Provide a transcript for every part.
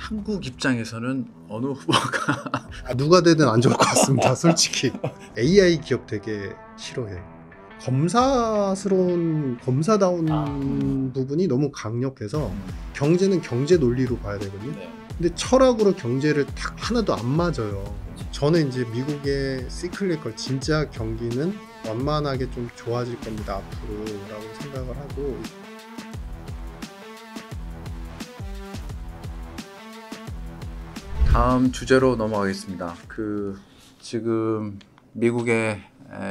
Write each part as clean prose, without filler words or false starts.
한국 입장에서는 어느 후보가 누가 되든 안 좋을 것 같습니다. 솔직히 AI 기업 되게 싫어해. 검사다운 부분이 너무 강력해서 경제는 경제 논리로 봐야 되거든요. 근데 철학으로 경제를 딱 하나도 안 맞아요. 저는 이제 미국의 시클리컬 진짜 경기는 완만하게 좀 좋아질 겁니다 앞으로라고 생각을 하고. 다음 주제로 넘어가겠습니다. 지금 미국의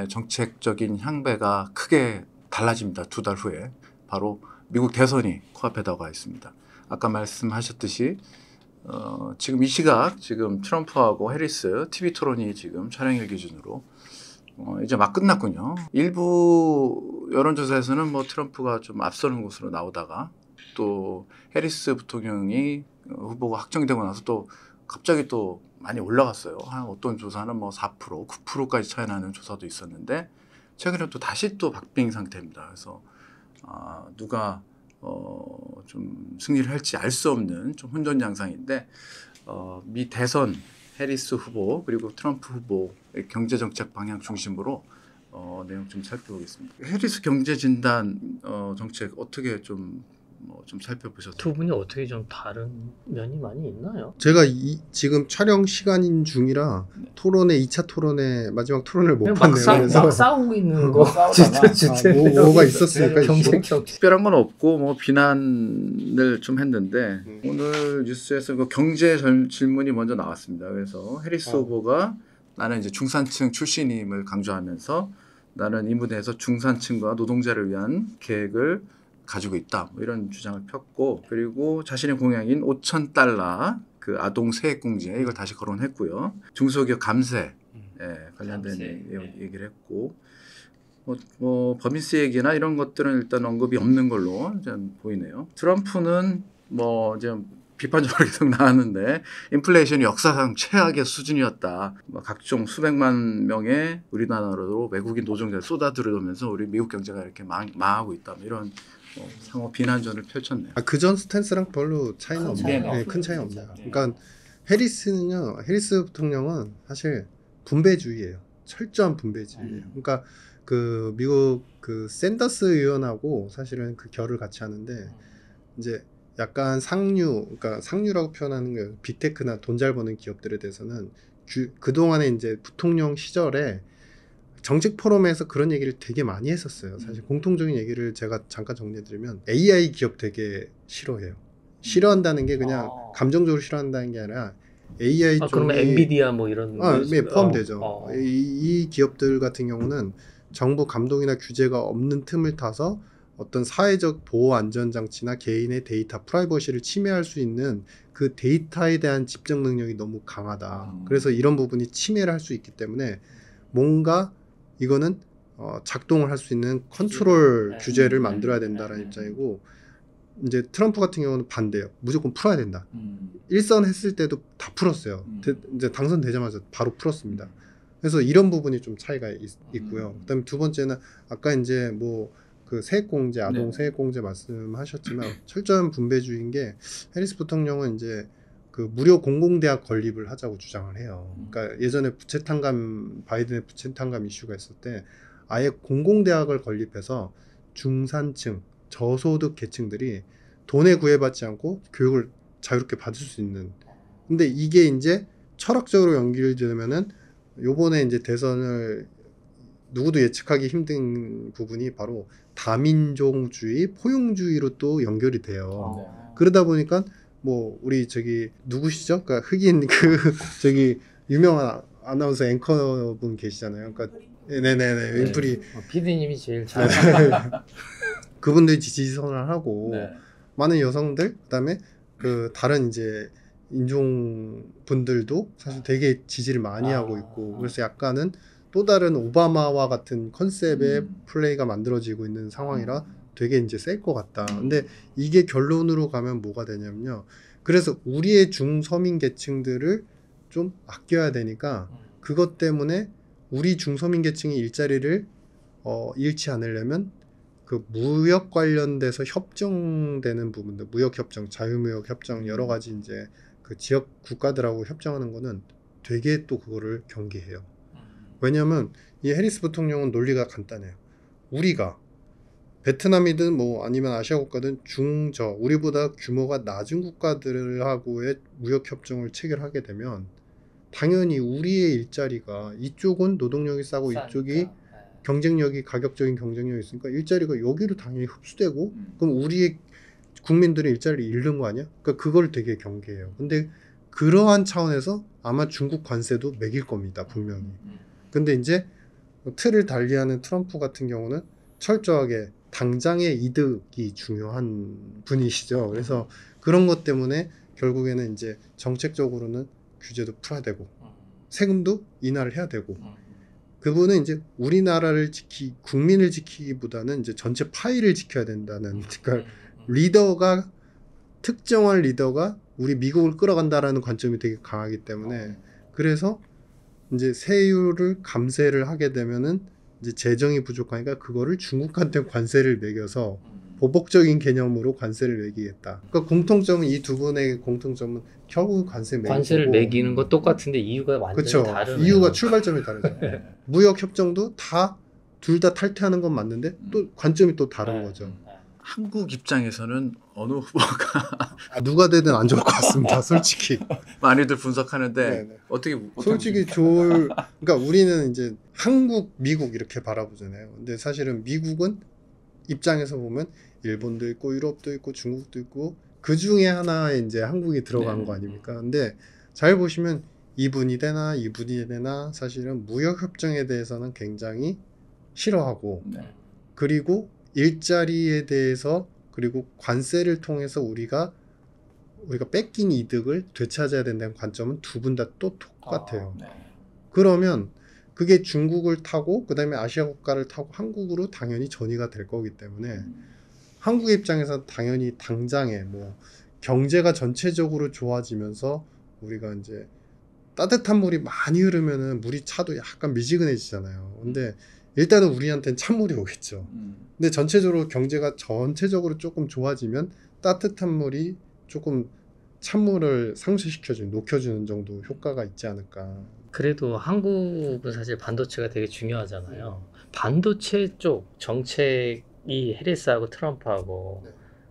정책적인 향배가 크게 달라집니다. 2달 후에 바로 미국 대선이 코앞에 다가와 있습니다. 아까 말씀하셨듯이 지금 이 시각 지금 트럼프하고 해리스 TV 토론이 지금 촬영일 기준으로 이제 막 끝났군요. 일부 여론조사에서는 뭐 트럼프가 좀 앞서는 것으로 나오다가 또 해리스 부통령이 후보가 확정되고 나서 또 갑자기 또 많이 올라갔어요. 어떤 조사는 뭐 4%, 9%까지 차이 나는 조사도 있었는데 최근에 또 다시 또 박빙 상태입니다. 그래서 누가 좀 승리를 할지 알 수 없는 좀 혼전 양상인데 미 대선 해리스 후보 그리고 트럼프 후보의 경제 정책 방향 중심으로 내용 좀 살펴보겠습니다. 해리스 경제 진단 정책 어떻게 좀 살펴보셨어요? 두 분이 어떻게 좀 다른 면이 많이 있나요? 제가 지금 촬영 시간인 중이라 토론회 2차 토론회 마지막 토론을 못 봤네요. 그래서 막 싸우고 있는 거 뭐가 있었으니까 경쟁 특별한 건 없고 뭐 비난을 좀 했는데 오늘 뉴스에서 그 경제 질문이 먼저 나왔습니다. 그래서 해리스 후보가 나는 이제 중산층 출신임을 강조하면서 나는 이 무대에서 중산층과 노동자를 위한 계획을 가지고 있다. 뭐 이런 주장을 폈고 그리고 자신의 공약인 $5,000 그 아동 세액공제 이걸 다시 거론했고요. 중소기업 감세 관련된 얘기를 했고 뭐 법인세 얘기나 이런 것들은 일단 언급이 없는 걸로 보이네요. 트럼프는 뭐 이제 비판적으로 계속 나왔는데 인플레이션이 역사상 최악의 수준이었다. 각종 수백만 명의 우리나라로 외국인 노동자를 쏟아들어오면서 우리 미국 경제가 이렇게 망하고 있다. 이런 상호 비난전을 펼쳤네요. 그전 스탠스랑 별로 차이는 없네요. 큰 차이는 없네요. 그러니까 해리스 부통령은 사실 분배주의예요. 철저한 분배주의예요. 그러니까 그 미국 그 샌더스 의원하고 사실은 그 결을 같이 하는데 이제 약간 그러니까 상류라고 표현하는 거예요. 빅테크나 돈 잘 버는 기업들에 대해서는 그동안에 이제 부통령 시절에 정책 포럼에서 그런 얘기를 되게 많이 했었어요. 사실 공통적인 얘기를 제가 잠깐 정리해드리면 AI 기업 되게 싫어해요. 싫어한다는 게 그냥 감정적으로 싫어한다는 게 아니라 AI 쪽이 그러면 엔비디아 뭐 이런 네, 포함되죠. 이 기업들 같은 경우는 정부 감독이나 규제가 없는 틈을 타서 어떤 사회적 보호 안전장치나 개인의 데이터 프라이버시를 침해할 수 있는 그 데이터에 대한 집중 능력이 너무 강하다. 그래서 이런 부분이 침해를 할 수 있기 때문에 뭔가 이거는 작동을 할 수 있는 컨트롤 규제를 만들어야 된다는 입장이고 이제 트럼프 같은 경우는 반대예요. 무조건 풀어야 된다. 일선 했을 때도 다 풀었어요. 이제 당선되자마자 바로 풀었습니다. 그래서 이런 부분이 좀 차이가 있고요. 그다음에 두 번째는 아까 이제 뭐 그 세액공제, 아동 세액공제 말씀하셨지만 철저한 분배주의인 게 해리스 부통령은 이제 그 무료 공공대학 건립을 하자고 주장을 해요. 그러니까 예전에 바이든의 부채탕감 이슈가 있을 때 아예 공공대학을 건립해서 중산층, 저소득 계층들이 돈에 구애받지 않고 교육을 자유롭게 받을 수 있는. 근데 이게 이제 철학적으로 연결되면은 요번에 이제 대선을 누구도 예측하기 힘든 부분이 바로 다민족주의, 포용주의로 또 연결이 돼요. 그러다 보니까 뭐 우리 저기 누구시죠? 그러니까 흑인 저기 유명한 아나운서 앵커분 계시잖아요. 그러니까 네네네 윈프리 PD님이 제일 잘 그분들이 지지선을 하고 많은 여성들 그다음에 그 다른 이제 인종 분들도 사실 되게 지지를 많이 하고 있고 그래서 약간은 또 다른 오바마와 같은 컨셉의 플레이가 만들어지고 있는 상황이라 되게 이제 셀 것 같다. 근데 이게 결론으로 가면 뭐가 되냐면요. 그래서 우리의 중서민 계층들을 좀 아껴야 되니까 그것 때문에 우리 중서민 계층이 일자리를 잃지 않으려면 그 무역 관련돼서 협정되는 부분들, 무역 협정, 자유무역 협정 여러 가지 이제 그 지역 국가들하고 협정하는 거는 되게 또 그거를 경계해요. 왜냐하면 이 해리스 부통령은 논리가 간단해요. 우리가 베트남이든 뭐 아니면 아시아 국가든 중저 우리보다 규모가 낮은 국가들하고의 무역 협정을 체결하게 되면 당연히 우리의 일자리가 이쪽은 노동력이 싸고 이쪽이 경쟁력이 가격적인 경쟁력이 있으니까 일자리가 여기로 당연히 흡수되고 그럼 우리의 국민들이 일자리를 잃는 거 아니야? 그러니까 그걸 되게 경계해요. 근데 그러한 차원에서 아마 중국 관세도 매길 겁니다. 분명히. 근데 이제 틀을 달리하는 트럼프 같은 경우는 철저하게 당장의 이득이 중요한 분이시죠. 그래서 그런 것 때문에 결국에는 이제 정책적으로는 규제도 풀어야 되고 세금도 인하를 해야 되고 그분은 이제 우리나라를 국민을 지키기보다는 이제 전체 파이를 지켜야 된다는 그러니까 리더가 특정한 리더가 우리 미국을 끌어간다라는 관점이 되게 강하기 때문에 그래서 이제 세율을 감세를 하게 되면은 이제 재정이 부족하니까 그거를 중국한테 관세를 매겨서 보복적인 개념으로 관세를 매기겠다. 그러니까 공통점은 이 두 분의 공통점은 결국 관세 매기고 관세를 매기는 거 똑같은데 이유가 완전히 그쵸. 다르네요. 이유가 출발점이 다르죠. 무역 협정도 둘 다 탈퇴하는 건 맞는데 또 관점이 또 다른 거죠. 한국 입장에서는 어느 후보가 누가 되든 안 좋을 것 같습니다. 솔직히. 많이들 분석하는데 네네. 어떻게 솔직히 그러니까 우리는 이제 한국, 미국 이렇게 바라보잖아요. 근데 사실은 미국은 입장에서 보면 일본도 있고 유럽도 있고 중국도 있고 그 중에 하나에 이제 한국이 들어간 거 아닙니까? 근데 잘 보시면 이분이 되나 사실은 무역 협정에 대해서는 굉장히 싫어하고 그리고 일자리에 대해서 그리고 관세를 통해서 우리가 뺏긴 이득을 되찾아야 된다는 관점은 두 분 다 또 똑같아요. 그러면 그게 중국을 타고 그 다음에 아시아 국가를 타고 한국으로 당연히 전이가 될 거기 때문에 한국 입장에서 당연히 당장에 뭐 경제가 전체적으로 좋아지면서 우리가 이제 따뜻한 물이 많이 흐르면은 물이 차도 약간 미지근해지잖아요. 근데 일단은 우리한테는 찬물이 오겠죠. 근데 전체적으로 경제가 전체적으로 조금 좋아지면 따뜻한 물이 조금 찬물을 상쇄시켜주는 녹여주는 정도 효과가 있지 않을까. 그래도 한국은 사실 반도체가 되게 중요하잖아요. 반도체 쪽 정책이 해리스하고 트럼프하고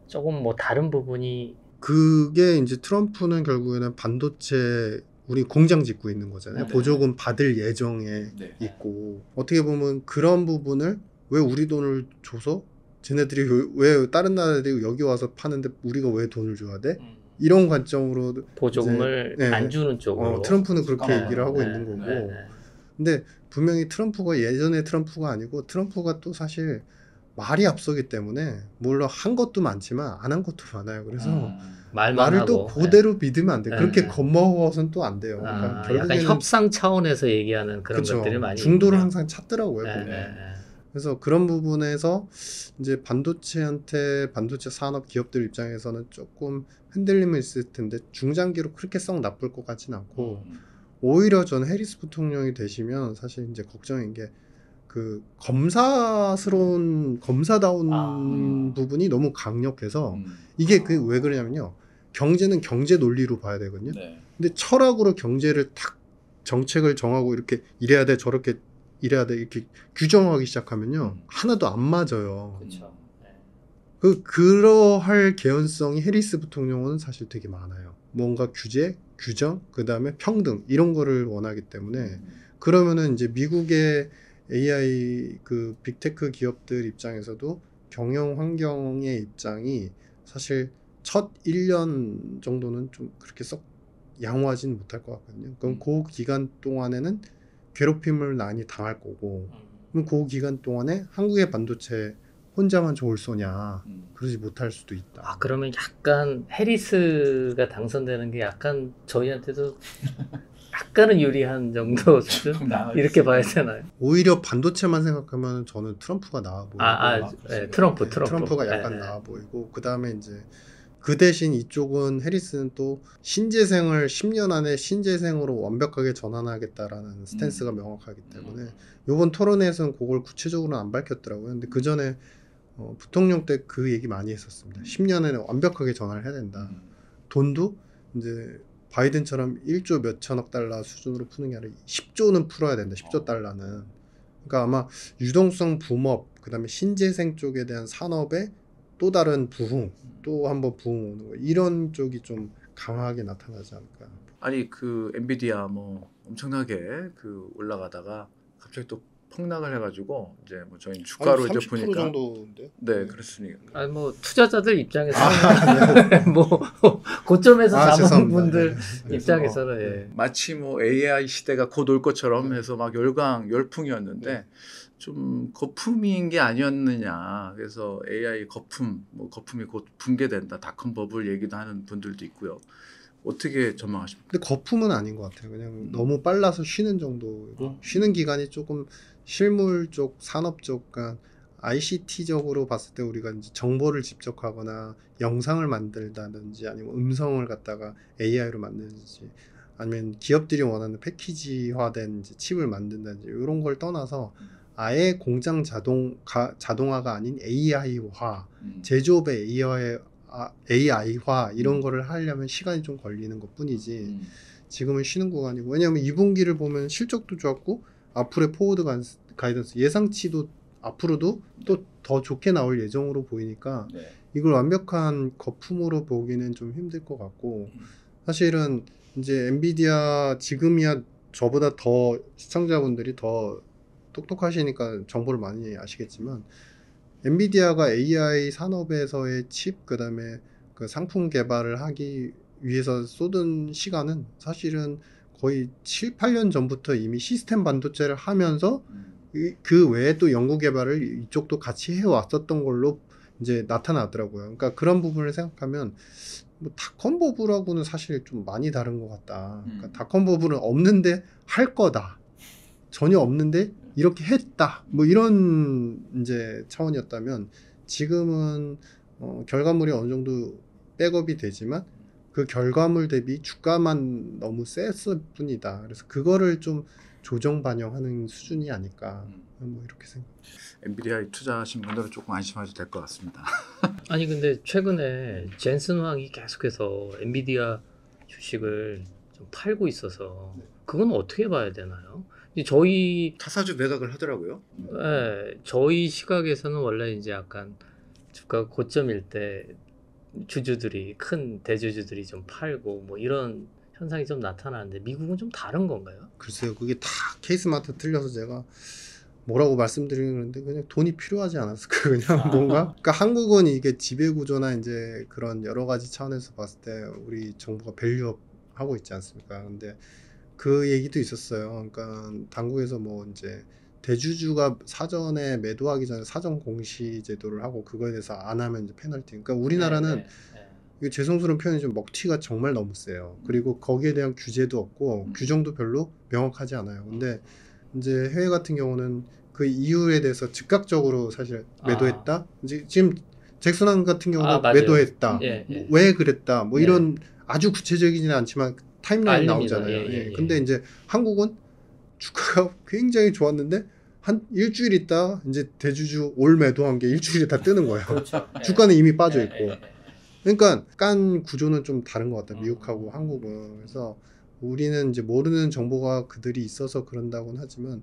조금 뭐 다른 부분이 그게 이제 트럼프는 결국에는 반도체 우리 공장 짓고 있는 거잖아요. 네. 보조금 받을 예정에 있고 어떻게 보면 그런 부분을 왜 우리 돈을 줘서 쟤네들이 왜 다른 나라들이 여기 와서 파는데 우리가 왜 돈을 줘야 돼? 이런 관점으로 보조금을 이제, 안 주는 쪽으로 트럼프는 그렇게 얘기를 하고 있는 거고 네. 근데 분명히 트럼프가 예전의 트럼프가 아니고 트럼프가 또 사실 말이 앞서기 때문에 물론 한 것도 많지만 안 한 것도 많아요. 그래서 말만 말을 또 하고 그대로 믿으면 안 돼. 네. 그렇게 네. 겁먹어서는 또 안 돼요. 그러니까 약간 결국에는 협상 차원에서 얘기하는 그런 그쵸. 것들이 많이 중도를 있군요. 항상 찾더라고요. 네, 보면. 네, 네. 그래서 그런 부분에서 이제 반도체 산업 기업들 입장에서는 조금 흔들림이 있을 텐데 중장기로 그렇게 썩 나쁠 것 같지는 않고 오히려 전 해리스 부통령이 되시면 사실 이제 걱정인 게 그 검사다운 부분이 너무 강력해서 이게 그 왜 그러냐면요. 경제는 경제 논리로 봐야 되거든요. 근데 철학으로 경제를 탁 정책을 정하고 이렇게 이래야 돼 저렇게 이래야 돼 이렇게 규정하기 시작하면요. 하나도 안 맞아요. 그렇죠. 그러할 개연성이 해리스 부통령은 사실 되게 많아요. 뭔가 규제, 규정, 그 다음에 평등 이런 거를 원하기 때문에 그러면은 이제 미국의 AI 그 빅테크 기업들 입장에서도 경영 환경의 입장이 사실 첫 1년 정도는 좀 그렇게 썩 양호하진 못할 것 같거든요. 그럼 그 기간 동안에는 괴롭힘을 많이 당할 거고 그럼 그 기간 동안에 한국의 반도체 혼자만 좋을 소냐 그러지 못할 수도 있다. 그러면 약간 해리스가 당선되는 게 약간 저희한테도 약간은 유리한 정도 수준? 이렇게 봐야 되나요? 오히려 반도체만 생각하면 저는 트럼프가 나아 보이고 네, 트럼프. 트럼프가 약간 네, 나아 보이고 그 다음에 이제 그 대신 이쪽은 해리스는 또 신재생을 10년 안에 신재생으로 완벽하게 전환하겠다라는 스탠스가 명확하기 때문에 이번 토론회에서는 그걸 구체적으로는 안 밝혔더라고요. 근데 그 전에 부통령 때 그 얘기 많이 했었습니다. 10년에는 완벽하게 전환을 해야 된다. 돈도 이제 바이든처럼 1조 몇천억 달러 수준으로 푸는 게 아니라 10조는 풀어야 된다. 10조 달러는. 그러니까 아마 유동성 붐업, 그다음에 신재생 쪽에 대한 산업의 또 다른 부흥, 또 한번 부흥 오는 거 이런 쪽이 좀 강하게 나타나지 않을까. 아니 그 엔비디아 뭐 엄청나게 그 올라가다가 갑자기 또 폭락을 해가지고 이제 뭐 저희 주가로 이제 30% 보니까 정도인데. 네 그렇습니까. 아니 뭐 투자자들 입장에서는 뭐 고점에서 잡은 죄송합니다. 분들 네. 입장에서는 예. 마치 뭐 AI 시대가 곧 올 것처럼 해서 막 열풍이었는데 좀 거품인 게 아니었느냐. 그래서 AI 거품, 뭐 거품이 곧 붕괴된다. 닷컴 버블 얘기도 하는 분들도 있고요. 어떻게 전망하십니까? 근데 거품은 아닌 것 같아요. 그냥 너무 빨라서 쉬는 정도고 쉬는 기간이 조금 실물 쪽, 산업 쪽, 그러니까 ICT적으로 봤을 때 우리가 이제 정보를 집적하거나 영상을 만들다든지 아니면 음성을 갖다가 AI로 만드는지 아니면 기업들이 원하는 패키지화된 이제 칩을 만든다든지 이런 걸 떠나서 아예 공장 자동화가 아닌 AI화, 제조업의 AI화 이런 거를 하려면 시간이 좀 걸리는 것 뿐이지 지금은 쉬는 구간이고 왜냐하면 2분기를 보면 실적도 좋았고 앞으로의 포워드 가이던스 예상치도 앞으로도 또 더 좋게 나올 예정으로 보이니까 네. 이걸 완벽한 거품으로 보기는 좀 힘들 것 같고 사실은 이제 엔비디아 지금이야 저보다 더 시청자분들이 더 똑똑하시니까 정보를 많이 아시겠지만 엔비디아가 AI 산업에서의 칩 그다음에 그 상품 개발을 하기 위해서 쏟은 시간은 사실은 거의 7, 8년 전부터 이미 시스템 반도체를 하면서 그 외에 또 연구 개발을 이쪽도 같이 해왔었던 걸로 이제 나타나더라고요. 그러니까 그런 부분을 생각하면 뭐 닷컴 버블하고는 사실 좀 많이 다른 것 같다. 그러니까 닷컴 버블은 없는데 할 거다. 전혀 없는데 이렇게 했다. 뭐 이런 이제 차원이었다면 지금은 결과물이 어느 정도 백업이 되지만 그 결과물 대비 주가만 너무 셌을 뿐이다. 그래서 그거를 좀 조정 반영하는 수준이 아닐까. 뭐 이렇게 생각합니다. 엔비디아에 투자하신 분들은 조금 안심하셔도 될 것 같습니다. 아니 근데 최근에 젠슨 황이 계속해서 엔비디아 주식을 좀 팔고 있어서 그건 어떻게 봐야 되나요? 저희 타사주 매각을 하더라고요. 저희 시각에서는 원래 이제 약간 주가 고점일 때 주주들이 큰 대주주들이 좀 팔고 뭐 이런 현상이 좀 나타나는데 미국은 좀 다른 건가요? 글쎄요, 그게 다 케이스마다 틀려서 제가 뭐라고 말씀드리는데 그냥 돈이 필요하지 않았을까 그냥 뭔가 그러니까 한국은 이게 지배구조나 이제 그런 여러 가지 차원에서 봤을 때 우리 정부가 밸류업 하고 있지 않습니까? 근데 그 얘기도 있었어요. 그러니까 당국에서 뭐 이제 대주주가 사전에 매도하기 전에 사전 공시 제도를 하고 그거에 대해서 안 하면 이제 페널티. 그러니까 우리나라는 이게 죄송스러운 표현이 좀 먹튀가 정말 너무 세요. 그리고 거기에 대한 규제도 없고 규정도 별로 명확하지 않아요. 근데 이제 해외 같은 경우는 그 이유에 대해서 즉각적으로 사실 매도했다. 이제 지금 잭슨왕 같은 경우는 맞아요. 매도했다. 예. 뭐 왜 그랬다. 뭐 이런 아주 구체적이지는 않지만 타임라인 알립니다. 나오잖아요. 예. 근데 이제 한국은 주가가 굉장히 좋았는데 한 일주일 있다 이제 대주주 올 매도한 게 일주일에 다 뜨는 거예요. 그렇죠. 주가는 이미 빠져 있고. 그러니까 간 구조는 좀 다른 것 같다. 미국하고 한국은. 그래서 우리는 이제 모르는 정보가 그들이 있어서 그런다고는 하지만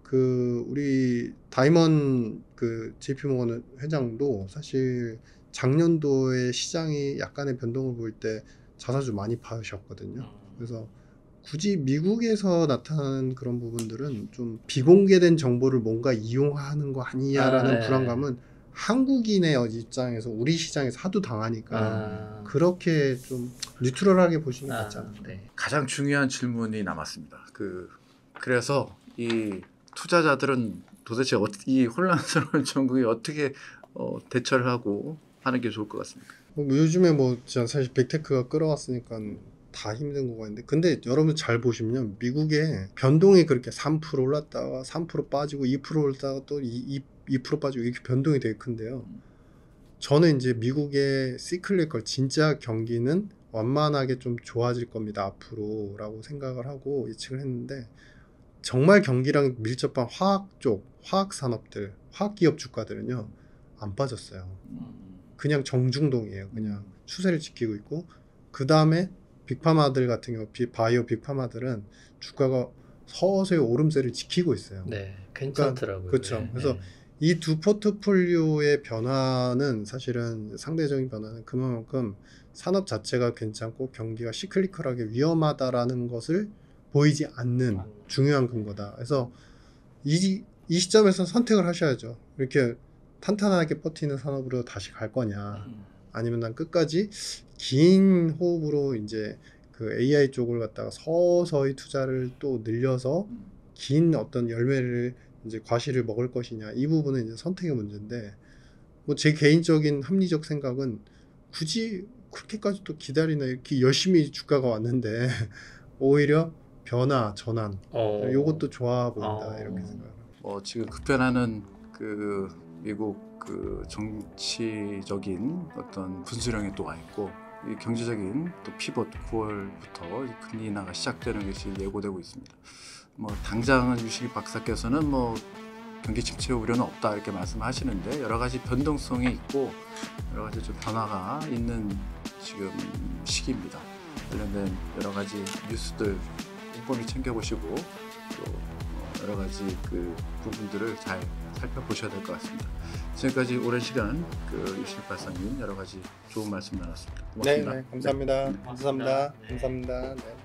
그 우리 다이먼 그 JP모건 회장도 사실 작년도에 시장이 약간의 변동을 보일 때 자사주 많이 파셨거든요. 그래서 굳이 미국에서 나타나는 그런 부분들은 좀 비공개된 정보를 뭔가 이용하는 거 아니냐라는 불안감은 한국인의 입장에서 우리 시장에서 하도 당하니까 그렇게 좀 뉴트럴하게 보시는 게 낫지 않을까. 네. 가장 중요한 질문이 남았습니다. 그래서 이 투자자들은 도대체 이 혼란스러운 전국에 어떻게 대처를 하고 하는 게 좋을 것 같습니까? 요즘에 뭐 진짜 사실 빅테크가 끌어왔으니까 다 힘든 거가 있는데 근데 여러분 잘 보시면 미국의 변동이 그렇게 3% 올랐다가 3% 빠지고 2% 올랐다가 또 2% 빠지고 이렇게 변동이 되게 큰데요. 저는 이제 미국의 시클리컬 진짜 경기는 완만하게 좀 좋아질 겁니다 앞으로라고 생각을 하고 예측을 했는데 정말 경기랑 밀접한 화학 산업들, 화학 기업 주가들은요 안 빠졌어요. 그냥 정중동이에요. 그냥 추세를 지키고 있고 그 다음에 빅파마들 같은 경우 바이오 빅파마들은 주가가 서서히 오름세를 지키고 있어요. 네, 괜찮더라고요. 그렇죠. 네, 그래서 네. 이 두 포트폴리오의 변화는 사실은 상대적인 변화는 그만큼 산업 자체가 괜찮고 경기가 시클리컬하게 위험하다라는 것을 보이지 않는 중요한 근거다. 그래서 이 시점에서 선택을 하셔야죠. 이렇게 탄탄하게 버티는 산업으로 다시 갈 거냐, 아니면 난 끝까지 긴 호흡으로 이제 그 AI 쪽을 갖다가 서서히 투자를 또 늘려서 긴 어떤 열매를 이제 과실을 먹을 것이냐, 이 부분은 이제 선택의 문제인데, 뭐 제 개인적인 합리적 생각은 굳이 그렇게까지 또 기다리나, 이렇게 열심히 주가가 왔는데 오히려 변화 전환, 요것도 좋아 보인다, 이렇게 생각합니다. 지금 급변하는 그 미국 그 정치적인 어떤 분수령이 또 와 있고, 이 경제적인 또 피벗 9월부터 금리 인하가 시작되는 것이 예고되고 있습니다. 뭐 당장은 유시기 박사께서는 뭐 경기 침체 우려는 없다 이렇게 말씀하시는데, 여러 가지 변동성이 있고 여러 가지 좀 변화가 있는 지금 시기입니다. 관련된 여러 가지 뉴스들 꼼꼼히 챙겨보시고 또 여러 가지 그 부분들을 잘 살펴보셔야 될 것 같습니다. 지금까지 오랜 시간 그 유시기 박사님 여러 가지 좋은 말씀 나눴습니다. 고맙습니다. 네, 감사합니다. 네. 감사합니다. 네. 감사합니다. 네.